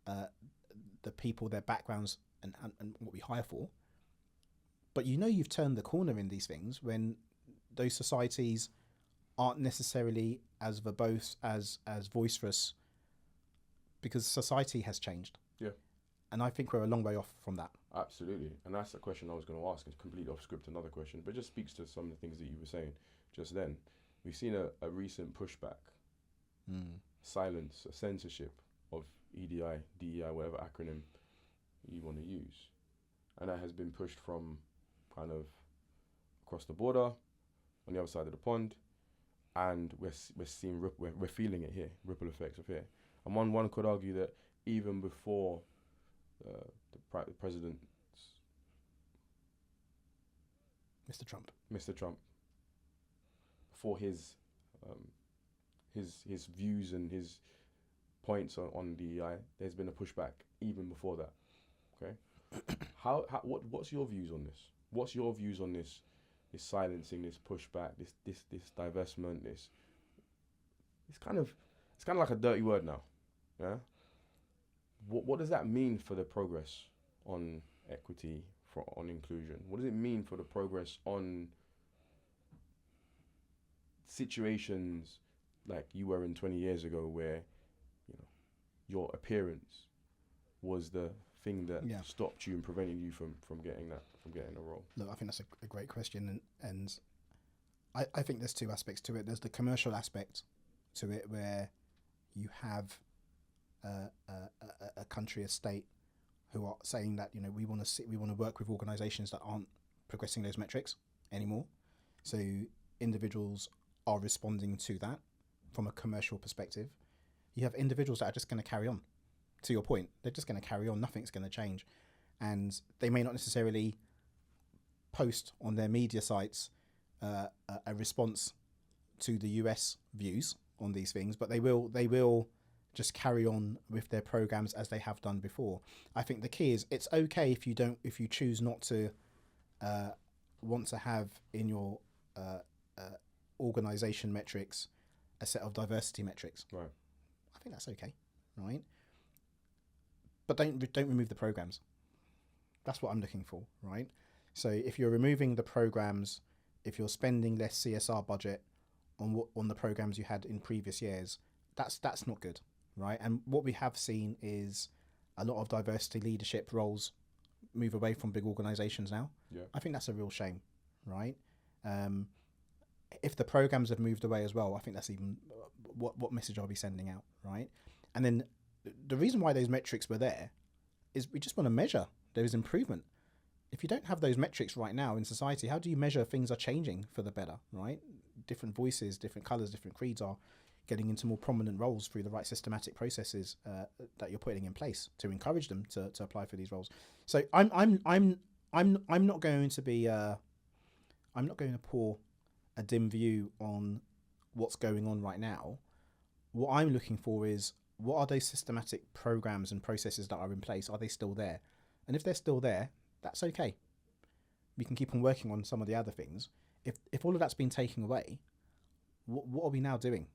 the people, their backgrounds, and what we hire for. But you've turned the corner in these things when those societies aren't necessarily as verbose, as boisterous, because society has changed. Yeah. And I think we're a long way off from that. Absolutely. And that's the question I was going to ask. It's completely off script, another question, but it just speaks to some of the things that you were saying just then. We've seen a recent pushback, silence, a censorship of EDI, DEI, whatever acronym you want to use. And that has been pushed from kind of across the border, on the other side of the pond, and we're seeing we're feeling it here, ripple effects of here. And one could argue that even before the president, Mr. Trump, before his views and his points on DEI, there's been a pushback even before that. Okay, what's your views on this? What's your views on this silencing, this pushback, this divestment, it's kind of like a dirty word now, yeah? What does that mean for the progress on equity, on inclusion? What does it mean for the progress on situations like you were in 20 years ago, where your appearance was the thing that stopped you and prevented you from getting a role? Look, I think that's a great question, and I think there's two aspects to it. There's the commercial aspect to it, where you have a country, a state, who are saying that we want to work with organisations that aren't progressing those metrics anymore. So individuals are responding to that from a commercial perspective. You have individuals that are just going to carry on. To your point, they're just going to carry on. Nothing's going to change, and they may not necessarily post on their media sites a response to the US views on these things, but they will just carry on with their programs as they have done before. I think the key is, it's okay if you choose not to want to have in your organization metrics a set of diversity metrics. Right. I think that's okay, right? But don't remove the programs. That's what I'm looking for, right? So if you're removing the programs, if you're spending less CSR budget on the programs you had in previous years, that's not good, right? And what we have seen is a lot of diversity leadership roles move away from big organizations now. Yeah. I think that's a real shame, right? If the programs have moved away as well, I think that's even what message are we sending out, right? And then the reason why those metrics were there is we just want to measure there is improvement. If you don't have those metrics right now in society, how do you measure things are changing for the better, right? Different voices, different colours, different creeds are getting into more prominent roles through the right systematic processes that you're putting in place to encourage them to apply for these roles. So I'm not going to be I'm not going to pour a dim view on what's going on right now. What I'm looking for is, what are those systematic programs and processes that are in place? Are they still there? And if they're still there, that's okay. We can keep on working on some of the other things. If all of that's been taken away, what are we now doing?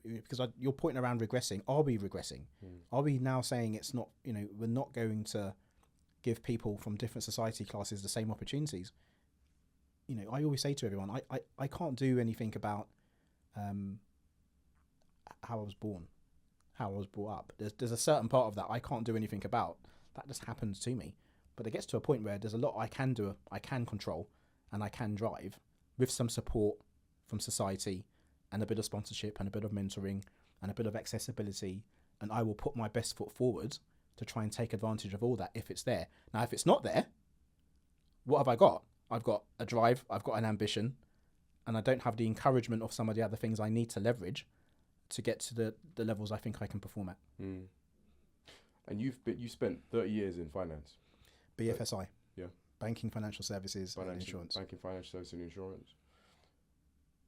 Because your point around regressing, are we regressing? Are we now saying it's not, we're not going to give people from different society classes the same opportunities? I always say to everyone, I can't do anything about how I was born, how I was brought up. There's a certain part of that I can't do anything about. That just happens to me. But it gets to a point where there's a lot I can do, I can control, and I can drive with some support from society and a bit of sponsorship and a bit of mentoring and a bit of accessibility. And I will put my best foot forward to try and take advantage of all that if it's there. Now, if it's not there, what have I got? I've got a drive, I've got an ambition, and I don't have the encouragement of some of the other things I need to leverage to get to the levels I think I can perform at. And you spent 30 years in finance. BFSI. Yeah. Banking, financial services, and insurance. Banking, financial services, and insurance.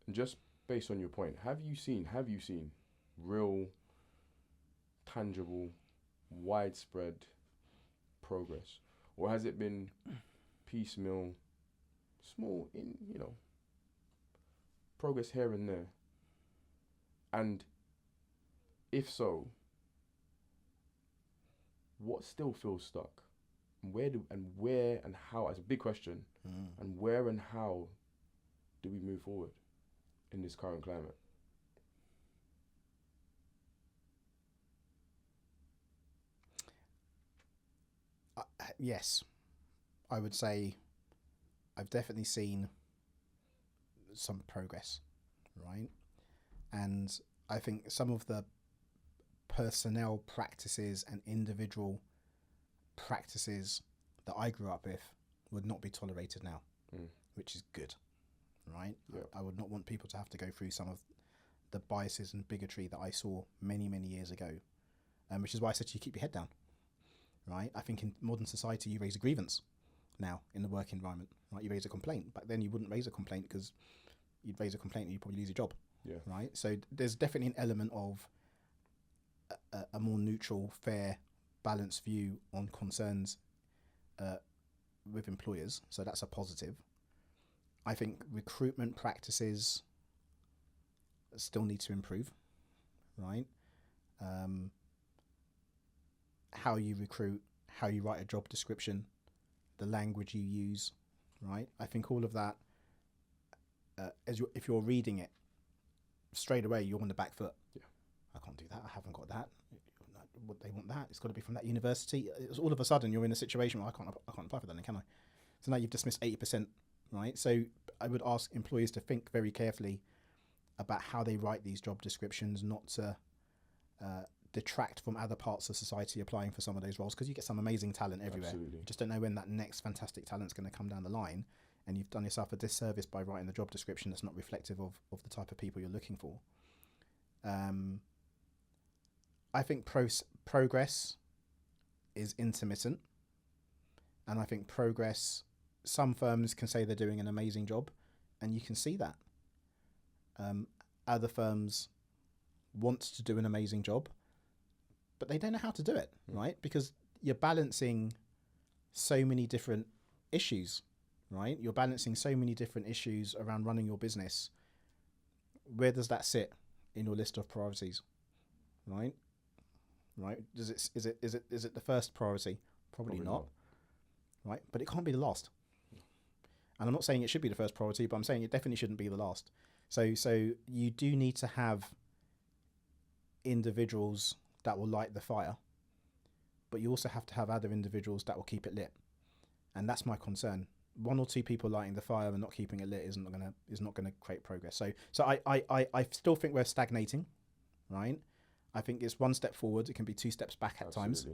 And just based on your point, have you seen real, tangible, widespread progress, or has it been piecemeal, small, progress here and there? And if so, what still feels stuck? Where and how, as a big question, and where and how do we move forward in this current climate? Yes, I would say I've definitely seen some progress, right? And I think some of the personnel practices and individual practices that I grew up with would not be tolerated now, which is good, right? Yeah. I would not want people to have to go through some of the biases and bigotry that I saw many, many years ago, which is why I said to you, keep your head down, right? I think in modern society, you raise a grievance now in the work environment, right? You raise a complaint. Back then, you wouldn't raise a complaint because you'd raise a complaint and you'd probably lose your job, right? So there's definitely an element of a more neutral, fair, balanced view on concerns with employers. So that's a positive. I think recruitment practices still need to improve, right? How you recruit, how you write a job description, the language you use, right? I think all of that, if you're reading it straight away, you're on the back foot. Yeah. I can't do that. I haven't got that. They want that. It's got to be from that university. It's all of a sudden you're in a situation where I can't apply for that, then, can I? So now you've dismissed 80%, right? So I would ask employers to think very carefully about how they write these job descriptions, not to detract from other parts of society applying for some of those roles, because you get some amazing talent everywhere. Absolutely. You just don't know when that next fantastic talent's going to come down the line, and you've done yourself a disservice by writing the job description that's not reflective of the type of people you're looking for. I think progress is intermittent, and I think progress, some firms can say they're doing an amazing job, and you can see that. Other firms want to do an amazing job, but they don't know how to do it, right? Because you're balancing so many different issues, right? You're balancing so many different issues around running your business. Where does that sit in your list of priorities, right? Right? Is it the first priority? Probably not, right? But it can't be the last. And I'm not saying it should be the first priority, but I'm saying it definitely shouldn't be the last. So you do need to have individuals that will light the fire, but you also have to have other individuals that will keep it lit. And that's my concern. One or two people lighting the fire and not keeping it lit is not gonna create progress. So I still think we're stagnating, right? I think it's one step forward. It can be two steps back at times.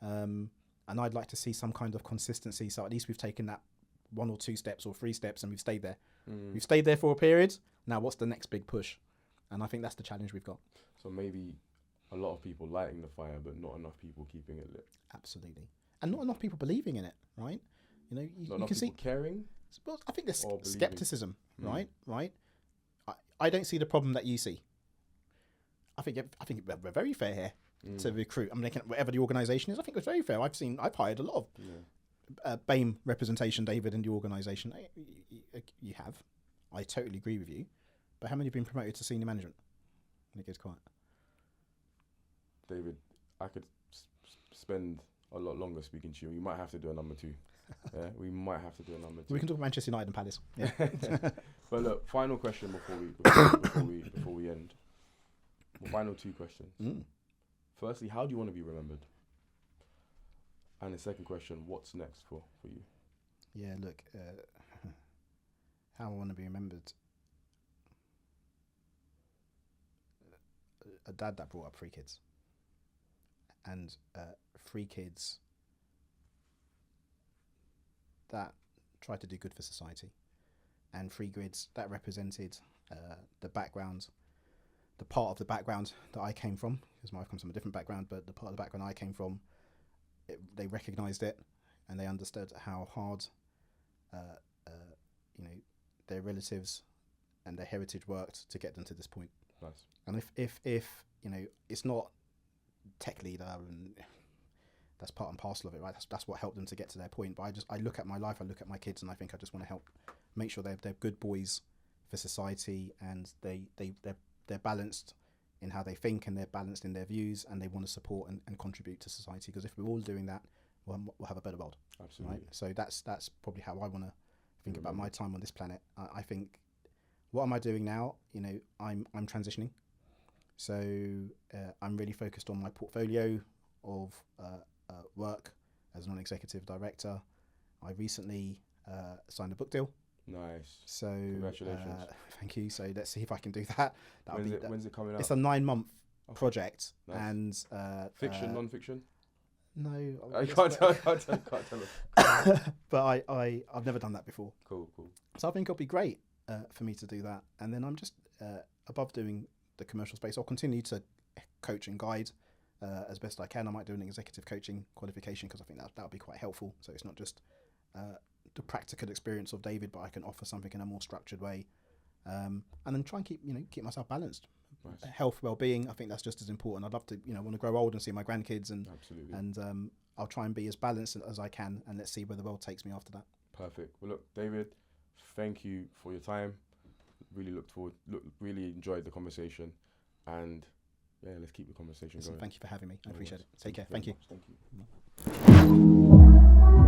And I'd like to see some kind of consistency. So at least we've taken that one or two steps or three steps and we've stayed there. We've stayed there for a period. Now what's the next big push? And I think that's the challenge we've got. So maybe a lot of people lighting the fire, but not enough people keeping it lit. Absolutely. And not enough people believing in it, right? You know, you can see caring. Well, I think there's skepticism, right? I don't see the problem that you see. I think we're very fair here to recruit. I mean, whatever the organisation is, I think it's very fair. I've hired a lot of BAME representation, David, in the organisation. You have. I totally agree with you. But how many have been promoted to senior management? And it gets quiet. David, I could spend a lot longer speaking to you. We might have to do a number 2. Yeah, we might have to do a number 2. We can talk about Manchester United and Palace. Yeah. But look, final question before we end. Final 2 questions. Firstly, how do you want to be remembered? And the second question, what's next for you? Yeah, look, how I want to be remembered. A dad that brought up 3 kids. And 3 kids that tried to do good for society. And 3 kids that represented the background, the part of the background that I came from, because my wife comes from a different background, but the part of the background I came from, they recognised it and they understood how hard, their relatives and their heritage worked to get them to this point. Nice. And if it's not tech leader and that's part and parcel of it, right? That's what helped them to get to their point. But I look at my life, I look at my kids, and I think I just want to help make sure they're good boys for society, and they're balanced in how they think, and they're balanced in their views, and they want to support and contribute to society. Because if we're all doing that, we'll have a better world. Absolutely. Right? So that's probably how I want to think about my time on this planet. I think, what am I doing now? I'm transitioning. So I'm really focused on my portfolio of work as a non-executive director. I recently signed a book deal. Nice. So congratulations. Thank you. So let's see if I can do that. When's it coming out? It's a 9-month project. Nice. And fiction, non-fiction? No, I can't tell us. But I've never done that before. Cool. So I think it'll be great for me to do that. And then I'm just above doing the commercial space. I'll continue to coach and guide as best I can. I might do an executive coaching qualification because I think that would be quite helpful. So it's not just the practical experience of David, but I can offer something in a more structured way, and then try and keep myself balanced. Nice. Health, well-being, I think that's just as important. I'd love to, want to grow old and see my grandkids, and absolutely. And I'll try and be as balanced as I can, and let's see where the world takes me after that. Perfect. Well, look, David, thank you for your time. Really really enjoyed the conversation, and yeah, let's keep the conversation going. Thank you for having me. I appreciate it. Take care. Thank you. Thank you.